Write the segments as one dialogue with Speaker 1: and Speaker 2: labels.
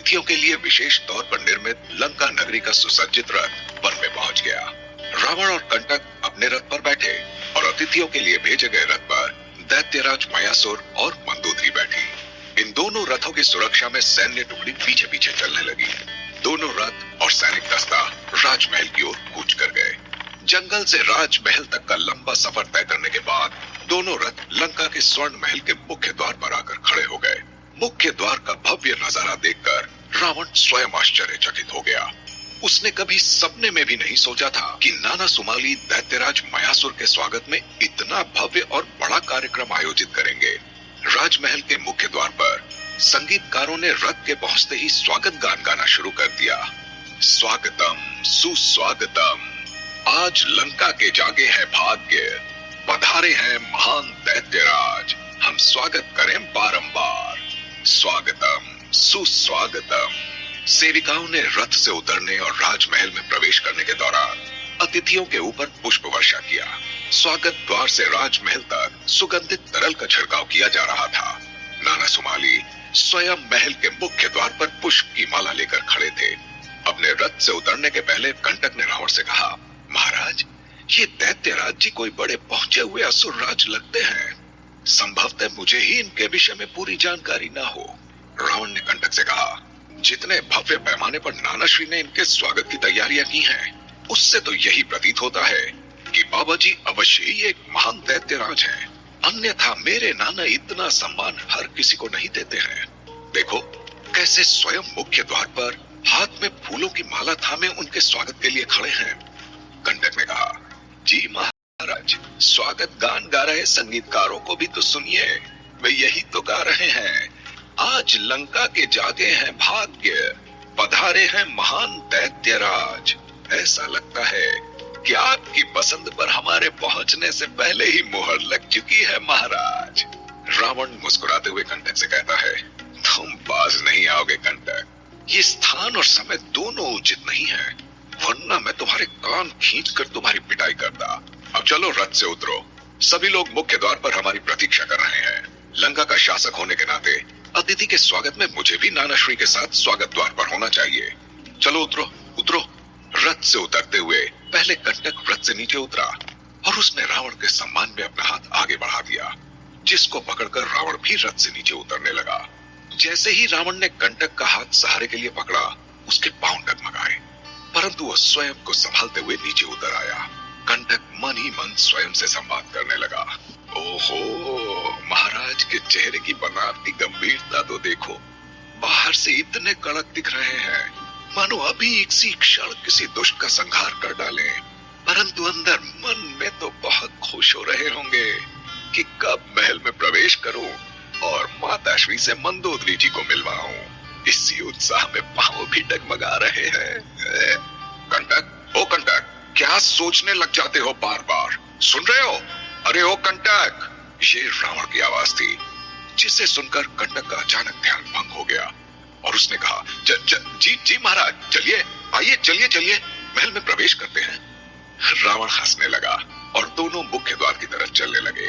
Speaker 1: अतिथियों के लिए विशेष तौर पर निर्मित लंका नगरी का सुसज्जित रथ वन में पहुंच गया। रावण और कंटक अपने रथ पर बैठे और अतिथियों के लिए भेजे गए रथ पर दैत्यराज मयासुर और मंदोदरी बैठी। इन दोनों रथों की सुरक्षा में सैन्य टुकड़ी पीछे पीछे चलने लगी। दोनों रथ और सैनिक दस्ता राजमहल की ओर कूच कर गए। जंगल से राजमहल तक का लंबा सफर तय करने के बाद दोनों रथ लंका के स्वर्ण महल के मुख्य द्वार पर आकर खड़े हो गए। मुख्य द्वार का भव्य नजारा देखकर रावण स्वयं आश्चर्यचकित हो गया। उसने कभी सपने में भी नहीं सोचा था कि नाना सुमाली दैत्यराज मयासुर के स्वागत में इतना भव्य और बड़ा कार्यक्रम आयोजित करेंगे। राजमहल के मुख्य द्वार पर संगीतकारों ने रथ के पहुंचते ही स्वागत गान गाना शुरू कर दिया। स्वागतम सुस्वागतम, आज लंका के जागे हैं भाग्य, पधारे हैं महान दैत्यराज, हम स्वागत करें बारंबार। स्वागतम सुस्वागतम। सेविकाओं ने रथ से उतरने और राजमहल में प्रवेश करने के दौरान अतिथियों के ऊपर पुष्प वर्षा किया। स्वागत द्वार से राजमहल तक सुगंधित तरल का छिड़काव किया जा रहा था। नाना सुमाली स्वयं महल के मुख्य द्वार पर पुष्प की माला लेकर खड़े थे। अपने रथ से उतरने के पहले कंटक ने रावण से कहा, महाराज, ये दैत्यराज जी कोई बड़े पहुंचे हुए असुर राज लगते हैं। संभवतः मुझे ही इनके विषय में पूरी जानकारी ना हो। रावण ने कंटक से कहा, जितने भव्य पैमाने पर नानाश्री ने इनके स्वागत की तैयारियां की हैं, उससे तो यही प्रतीत होता है कि बाबा जी अवश्य ही एक महान दैत्यराज हैं। अन्यथा मेरे नाना इतना सम्मान हर किसी को नहीं देते हैं। देखो कैसे स्वयं मुख्य द्वार पर हाथ में फूलों की माला थामे उनके स्वागत के लिए खड़े हैं। कंटक ने कहा, जी महाराज, स्वागत गान गा रहे संगीतकारों को भी तो सुनिए, वे यही तो गा रहे हैं, आज लंका के जागे हैं भाग्य, पधारे हैं महान दैत्यराज। ऐसा लगता है कि आपकी पसंद पर हमारे पहुंचने से पहले ही मोहर लग चुकी है महाराज। रावण मुस्कुराते हुए कंटक से कहता है, तुम पास नहीं आओगे कंटक, ये स्थान और समय दोनों उचित नहीं है, वरना मैं तुम्हारे कान खींचकर तुम्हारी पिटाई करता। अब चलो रथ से उतरो। सभी लोग मुख्य द्वार पर हमारी प्रतीक्षा कर रहे हैं। लंका का शासक होने के नाते अतिथि के स्वागत में मुझे भी नानाश्री के साथ स्वागत द्वार पर होना चाहिए। चलो उतरो उतरो। रथ से उतरते हुए पहले कंटक रथ से नीचे उतरा और उसने रावण के सम्मान में अपना हाथ आगे बढ़ा दिया, जिसको पकड़कर रावण भी रथ से नीचे उतरने लगा। जैसे ही रावण ने कंटक का हाथ सहारे के लिए पकड़ा, उसके पांव डगमगाए, परंतु वह स्वयं को संभालते हुए नीचे उतर आया। कंटक मन ही मन स्वयं से संवाद करने लगा। ओहो, महाराज के चेहरे की बनावटी गंभीरता तो देखो, बाहर से इतने कड़क दिख रहे हैं मानो अभी इसी क्षण किसी दुष्ट का संहार कर डाले, परंतु अंदर मन में तो बहुत खुश हो रहे होंगे कि कब महल में प्रवेश करूं और माताश्री से मंदोदरी जी को मिलवाऊं। इसी उत्साह में पांव भी डगमगा रहे हैं। कंटक, ओ कंटक, क्या सोचने लग जाते हो बार बार? सुन रहे हो? अरे ओ कंटक! ये रावण की आवाज थी, जिसे सुनकर कंटक का अचानक ध्यान भंग हो गया और उसने कहा, जी महाराज, चलिए, आइए, चलिए महल में प्रवेश करते हैं। रावण हंसने लगा और दोनों मुख्य द्वार की तरफ चलने लगे।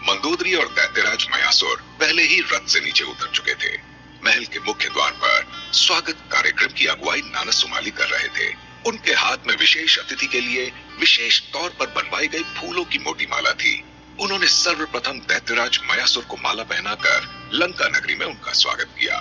Speaker 1: मंदोदरी और दैत्यराज मयासुर पहले ही रथ से नीचे उतर चुके थे। महल के मुख्य द्वार पर स्वागत कार्यक्रम की अगुवाई नाना सुमाली कर रहे थे। उनके हाथ में विशेष अतिथि के लिए विशेष तौर पर बनवाई गई फूलों की मोटी माला थी। उन्होंने सर्वप्रथम दैत्यराज मयासुर को माला पहनाकर लंका नगरी में उनका स्वागत किया।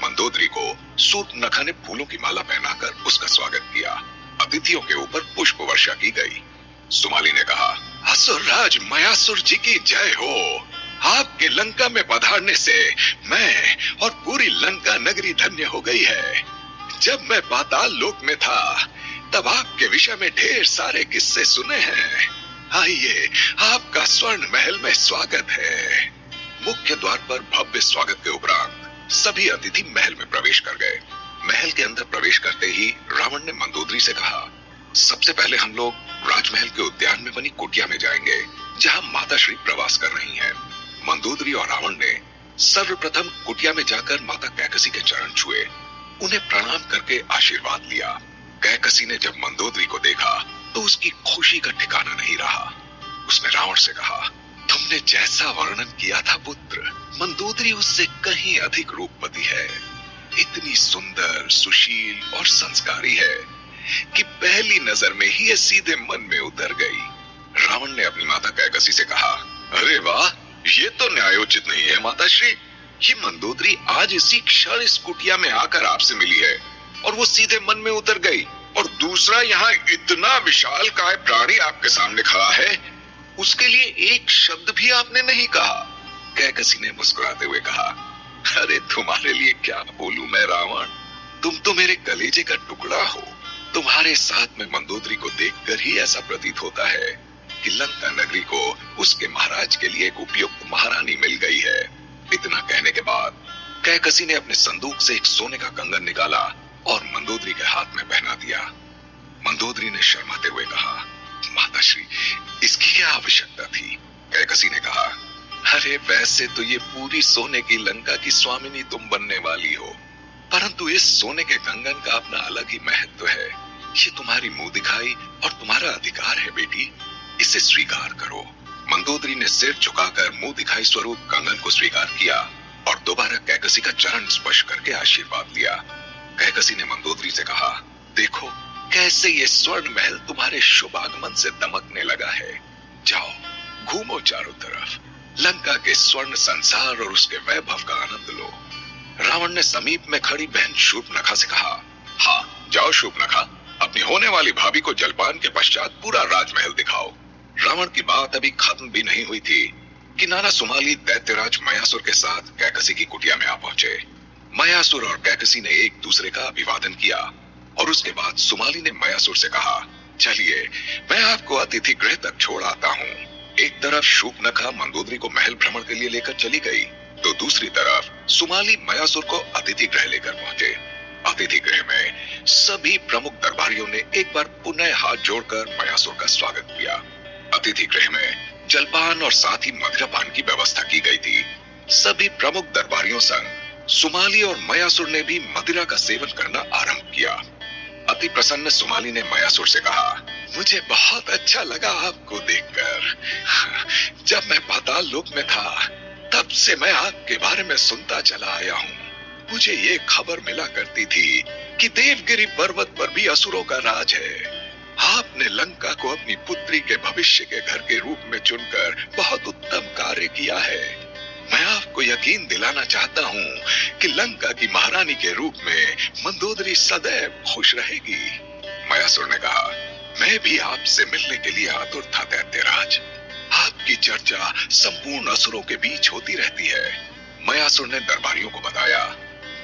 Speaker 1: मंदोदरी को सूर्पनखा ने फूलों की माला पहनाकर उसका स्वागत किया। अतिथियों के ऊपर पुष्प वर्षा की गई। सुमाली ने कहा, असुरराज मयासुर जी की जय हो। आपके लंका में पधारने से मैं और पूरी लंका नगरी धन्य हो गई है। जब मैं पाताल लोक में था तब आपके विषय में ढेर सारे किस्से सुने हैं। आइए, आपका स्वर्ण महल में स्वागत है। मुख्य द्वार पर भव्य स्वागत के उपरांत सभी अतिथि महल में प्रवेश कर गए। महल के अंदर प्रवेश करते ही रावण ने मंदोदरी से कहा, सबसे पहले हम लोग राजमहल के उद्यान में बनी कुटिया में जाएंगे, जहां माता श्री प्रवास कर रही हैं। मंदोदरी और रावण ने सर्वप्रथम कुटिया में जाकर माता कैकसी के चरण छुए, उन्हें प्रणाम करके आशीर्वाद लिया। कैकसी ने जब मंदोदरी को देखा तो उसकी खुशी का ठिकाना नहीं रहा। उसने रावण से कहा, तुमने जैसा वर्णन किया था पुत्र, मंदोदरी उससे कहीं अधिक रूपवती है। इतनी सुंदर, सुशील और संस्कारी है कि पहली नजर में ही ये सीधे मन में उतर गई। रावण ने अपनी माता कैकसी से कहा, अरे वाह, ये तो न्यायोचित नहीं है माताश्री। ये मंदोदरी आज इसी क्षण इस कुटिया में आकर आपसे मिली है और वो सीधे मन में उतर गई। और दूसरा, यहाँ इतना विशाल काय प्राणी आपके सामने खड़ा है, उसके लिए एक शब्द भी आपने नहीं कहा। कैकसी ने मुस्कुराते हुए कहा, अरे तुम्हारे लिए क्या बोलूं मैं रावण, तुम तो मेरे कलेजे का टुकड़ा हो। तुम्हारे साथ में मंदोदरी को देखकर ही ऐसा प्रतीत होता है कि लंका नगरी को उसके महाराज के लिए एक उपयुक्त महारानी मिल गई है। इतना कहने के बाद कैकसी ने अपने संदूक से एक सोने का कंगन निकाला और मंदोदरी के हाथ में पहना दिया। मंदोदरी ने शर्माते हुए कहा, माताश्री, इसकी क्या आवश्यकता थी? कैकसी ने कहा, अरे वैसे तो ये पूरी सोने की लंका की स्वामिनी तुम बनने वाली हो, परंतु इस सोने के कंगन का अपना अलग ही महत्व है। ये तुम्हारी मुंह दिखाई और तुम्हारा अधिकार है बेटी, इसे स्वीकार करो। मंदोदरी ने सिर झुकाकर मुंह दिखाई स्वरूप कंगन को स्वीकार किया और दोबारा कैकसी का चरण स्पर्श करके आशीर्वाद लिया। कैकसी ने मंदोदरी से कहा, देखो कैसे ये स्वर्ण महल तुम्हारे शुभ आगमन से दमकने लगा है। जाओ, घूमो चारों तरफ, लंका के स्वर्ण संसार और उसके वैभव का आनंद लो। रावण ने समीप में खड़ी बहन शूर्पणखा से कहा, हाँ जाओ शूर्पणखा, अपनी होने वाली भाभी को जलपान के पश्चात पूरा राजमहल दिखाओ। रावण की बात अभी खत्म भी नहीं हुई थी कि नाना सुमाली दैत्यराज मयासुर के साथ कैकसी की कुटिया में आ पहुंचे। मयासुर और कैकसी ने एक दूसरे का अभिवादन किया और उसके बाद सुमाली ने मयासुर से कहा, चलिए मैं आपको अतिथि गृह तक छोड़ आता हूँ। एक तरफ शूर्पणखा मंदोदरी को महल भ्रमण के लिए लेकर चली गई, तो दूसरी तरफ सुमाली मयासुर को अतिथि गृह लेकर पहुंचे। अतिथि गृह में सभी प्रमुख दरबारियों ने एक बार पुनः हाथ जोड़कर मयासुर का स्वागत किया। अतिथि गृह में जलपान और साथ ही मदिरापान की व्यवस्था की गई थी। सभी प्रमुख दरबारियों संग सुमाली और मयासुर ने भी मदिरा का सेवन करना आरंभ किया। अति प्रसन्न सुमाली ने मयासुर से कहा, मुझे बहुत अच्छा लगा आपको देखकर। जब मैं पाताल लोक में था तब से मैं आपके बारे में सुनता चला आया हूँ। मुझे ये खबर मिला करती थी कि देवगिरी पर्वत पर भी असुरों का राज है। आपने लंका को अपनी पुत्री के भविष्य के घर के रूप में चुनकर बहुत उत्तम कार्य किया है। मैं आपको यकीन दिलाना चाहता हूँ कि लंका की महारानी के रूप में मंदोदरी सदैव खुश रहेगी। मयासुर ने कहा, मैं भी आपसे मिलने के लिए आतुर था दैत्यराज। आपकी चर्चा संपूर्ण असुरों के बीच होती रहती है। मयासुर ने दरबारियों को बताया,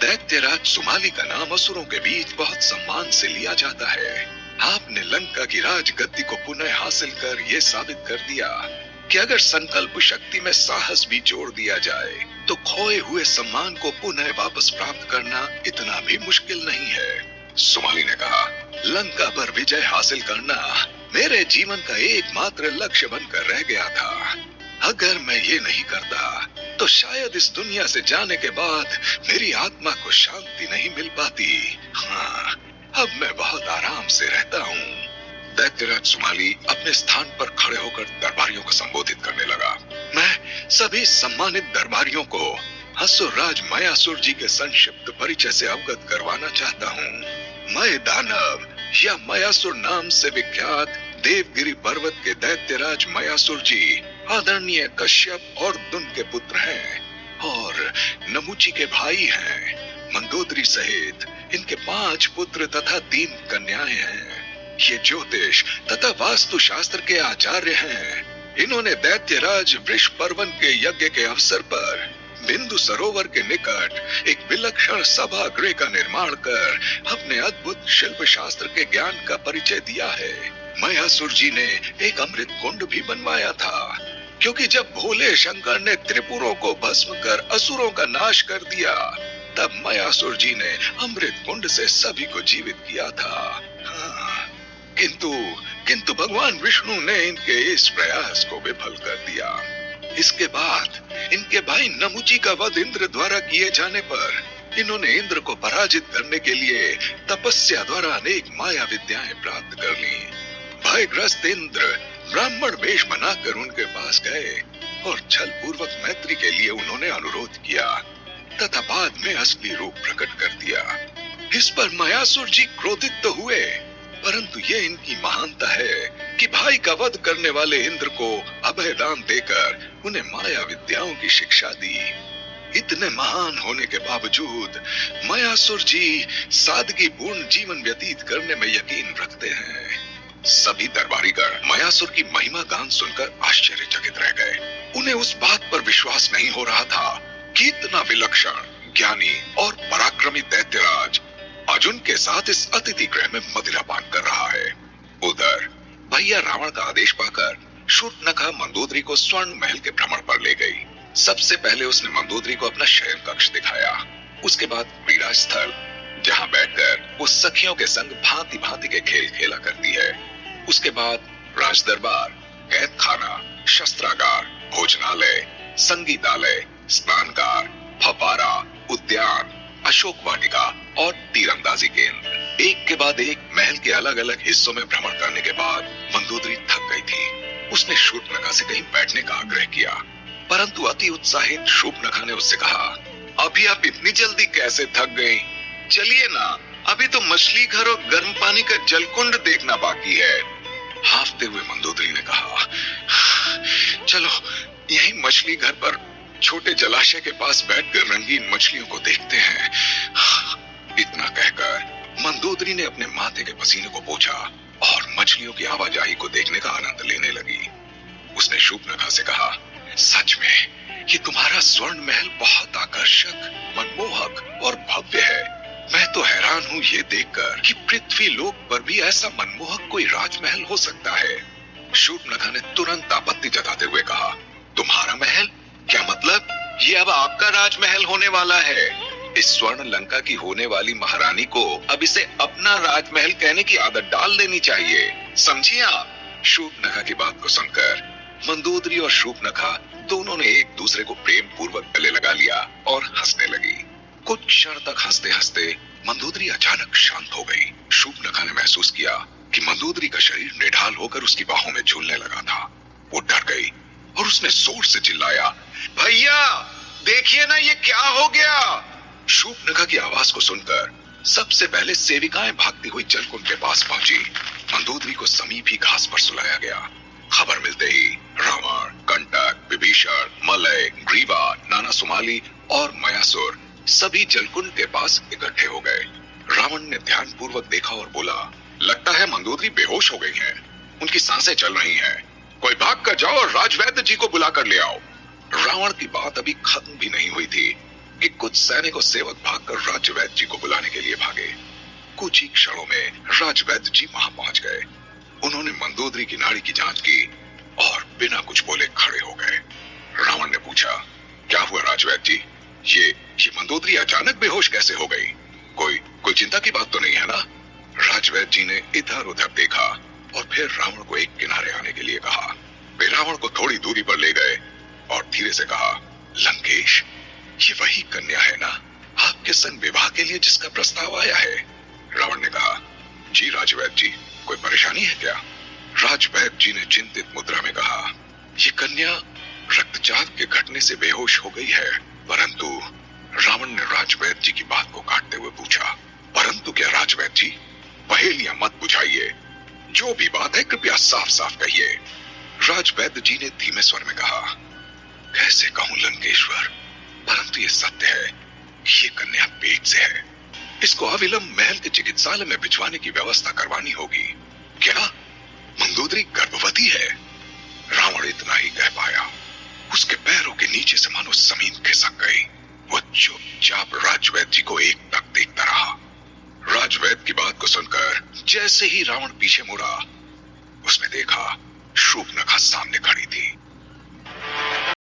Speaker 1: दैत्यराज सुमाली का नाम असुरों के बीच बहुत सम्मान से लिया जाता है। आपने लंका की राजगद्दी को पुनः हासिल कर यह साबित कर दिया कि अगर संकल्प शक्ति में साहस भी जोड़ दिया जाए तो खोए हुए सम्मान को पुनः वापस प्राप्त करना इतना भी मुश्किल नहीं है। सुमाली ने कहा, लंका पर विजय हासिल करना मेरे जीवन का एकमात्र लक्ष्य बनकर रह गया था। अगर मैं ये नहीं करता तो शायद इस दुनिया से जाने के बाद मेरी आत्मा को शांति नहीं मिल पाती। हाँ, अब मैं बहुत आराम से रहता हूँ। दैत्यराज सुमाली अपने स्थान पर खड़े होकर दरबारियों को संबोधित करने लगा। मैं सभी सम्मानित दरबारियों को असुरराज मयासुर जी के संक्षिप्त परिचय से अवगत करवाना चाहता हूँ। मैं दानव या मयासुर नाम से विख्यात देवगिरी पर्वत के दैत्यराज मयासुर जी आदरणीय कश्यप और दुन के पुत्र हैं और नमुची के भाई हैं। मंदोदरी सहित इनके 5 पुत्र तथा 3 कन्याएं हैं। ये ज्योतिष तथा वास्तु शास्त्र के आचार्य हैं। इन्होंने दैत्यराज वृषपर्वन के यज्ञ के अवसर पर बिंदु सरोवर के निकट एक विलक्षण सभा गृह का निर्माण कर अपने अद्भुत शिल्प शास्त्र के ज्ञान का परिचय दिया है। मयासुर जी ने एक अमृत कुंड भी बनवाया था, क्योंकि जब भोले शंकर ने त्रिपुरों को भस्म कर असुरों का नाश कर दिया तब मयासुर जी ने अमृत कुंड से सभी को जीवित किया था। हाँ, किंतु भगवान विष्णु ने इनके इस प्रयास को विफल कर दिया। इसके बाद इनके भाई नमुची का वध इंद्र द्वारा किए जाने पर इन्होंने इंद्र को पराजित करने के लिए तपस्या द्वारा अनेक माया विद्याएं प्राप्त कर ली। भयग्रस्त इंद्र ब्राह्मण वेश बनाकर उनके पास गए और छल पूर्वक मैत्री के लिए उन्होंने अनुरोध किया। तथा बाद में असली रूप प्रकट कर दिया। इस पर मयासुर जी क्रोधित तो हुए, परंतु ये इनकी महानता है कि भाई का वध करने वाले इंद्र को अभयदान देकर उन्हें माया विद्याओं की शिक्षा दी। इतने महान होने के बावजूद मयासुर जी सादगी पूर्ण जीवन व्यतीत करने में यकीन रखते हैं। सभी दरबारीगण मयासुर की महिमा गान सुनकर आश्चर्यचकित रह गए। उन्हें उस बात पर विश्वास नहीं हो रहा था कि इतना विलक्षण, ज्ञानी और पराक्रमी दैत्यराज अर्जुन के साथ इस अतिथि गृह में मदिरा पान कर रहा है। उधर भैया रावण का आदेश पाकर शूर्पणखा मंदोदरी को स्वर्ण महल के भ्रमण पर ले गई। सबसे पहले उसने मंदोदरी को अपना शयन कक्ष दिखाया, उसके बाद क्रीड़ा स्थल जहां बैठकर वो सखियों के संग भांति भांति के खेल खेला करती है, उसके बाद राज दरबार, कैद खाना, शस्त्रागार, भोजनालय, संगीतालय, स्नानगार, फव्वारा, उद्यान, अशोक वाटिका और तीरंदाजी केंद्र, एक के बाद एक महल के अलग अलग हिस्सों में भ्रमण करने के बाद मंदोदरी थक गई थी। उसने शूर्पणखा से कहीं बैठने का आग्रह किया, परंतु अति उत्साहित शूर्पणखा ने उससे कहा, अभी आप इतनी जल्दी कैसे थक गई? चलिए ना, अभी तो मछली घर और गर्म पानी का जलकुंड देखना बाकी है। हाफते हुए मंदोदरी ने कहा, चलो यही मछली घर पर छोटे जलाशय के पास बैठकर रंगीन मछलियों को देखते हैं। इतना कहकर मंदोदरी ने अपने माथे के पसीने को पोंछा और मछलियों की आवाजाही को देखने का आनंद लेने लगी। उसने शूर्पणखा से कहा, सच में ये तुम्हारा स्वर्ण महल बहुत आकर्षक, मनमोहक और भव्य है। मैं तो हैरान हूँ ये देखकर कि पृथ्वी लोक पर भी ऐसा मनमोहक कोई राजमहल हो सकता है। शूर्पणखा ने तुरंत आपत्ति जताते हुए कहा, तुम्हारा महल? क्या मतलब? ये अब आपका राजमहल होने वाला है। इस स्वर्ण लंका की होने वाली महारानी को अब इसे अपना राजमहल कहने की आदत डाल लेनी चाहिए, समझिए आप? शूर्पणखा की बात को सुनकर मंदोदरी और शूर्पणखा दोनों ने एक दूसरे को प्रेम पूर्वक गले लगा लिया और हंसने लगी। कुछ क्षण तक हंसते हंसते मंदोदरी अचानक शांत हो गई। शूर्पणखा ने महसूस किया कि मंदोदरी का शरीर निढाल होकर उसकी बाहों में झूलने लगा था। वो डर गई और उसने जोर से चिल्लाया, भैया देखिए ना, ये क्या हो गया? शूर्पणखा की आवाज को सुनकर सबसे पहले सेविकाएं भागती हुई जलकुंड के पास पहुंची। मंदोदरी को समीप ही घास पर सुलाया गया। खबर मिलते ही रावण, कंटक, विभीषण, मलय, ग्रीवा, नाना सुमाली और मयासुर सभी जलकुंड के पास इकट्ठे हो गए। रावण ने ध्यानपूर्वक देखा और बोला, लगता है मंदोदरी बेहोश हो गई हैं। उनकी सांसें चल रही हैं। कोई भाग कर जाओ और राजवैद्य जी को बुला कर ले आओ। रावण की बात अभी खत्म भी नहीं हुई थी कि कुछ सैनिक और सेवक भागकर राजवैद्य जी को बुलाने के लिए भागे। कुछ ही क्षणों में राजवैद्य जी वहां पहुंच गए। उन्होंने मंदोदरी की नाड़ी की जांच की और बिना कुछ बोले खड़े हो गए। रावण ने पूछा, क्या हुआ राजवैद्य जी? ये मंदोदरी अचानक बेहोश कैसे हो गई? कोई चिंता की बात तो नहीं है ना? राजवैद्य जी ने इधर उधर देखा और फिर रावण को एक किनारे आने के लिए कहा। वे रावण को थोड़ी दूरी पर ले गए और धीरे से कहा, लंकेश, ये वही कन्या है ना आपके संग विवाह के लिए जिसका प्रस्ताव आया है? रावण ने कहा, जी राजवैद्य जी, कोई परेशानी है क्या? राजवैद्य जी ने चिंतित मुद्रा में कहा, ये कन्या रक्तचाप के घटने से बेहोश हो गई है। परंतु रावण ने राजवैद्य जी की बात को काटते हुए पूछा, परंतु क्या राजवैद्य जी? पहेलियां मत बुझाइए, जो भी बात है कृपया साफ साफ कहिए। राजवैद्य जी ने धीमे स्वर में कहा, कैसे कहूं लंकेश्वर, परंतु ये सत्य है कि ये कन्या पेट से है। इसको अविलंब महल के चिकित्सालय में भिजवाने की व्यवस्था करवानी होगी। क्या मंदोदरी गर्भवती है? रावण इतना ही कह पाया। उसके पैरों के नीचे से मानो जमीन खिसक गई। वो चुपचाप राजवैद्य जी को एकटक देखता रहा। राजवैद्य की बात को सुनकर जैसे ही रावण पीछे मुड़ा, उसने देखा शूर्पणखा सामने खड़ी थी।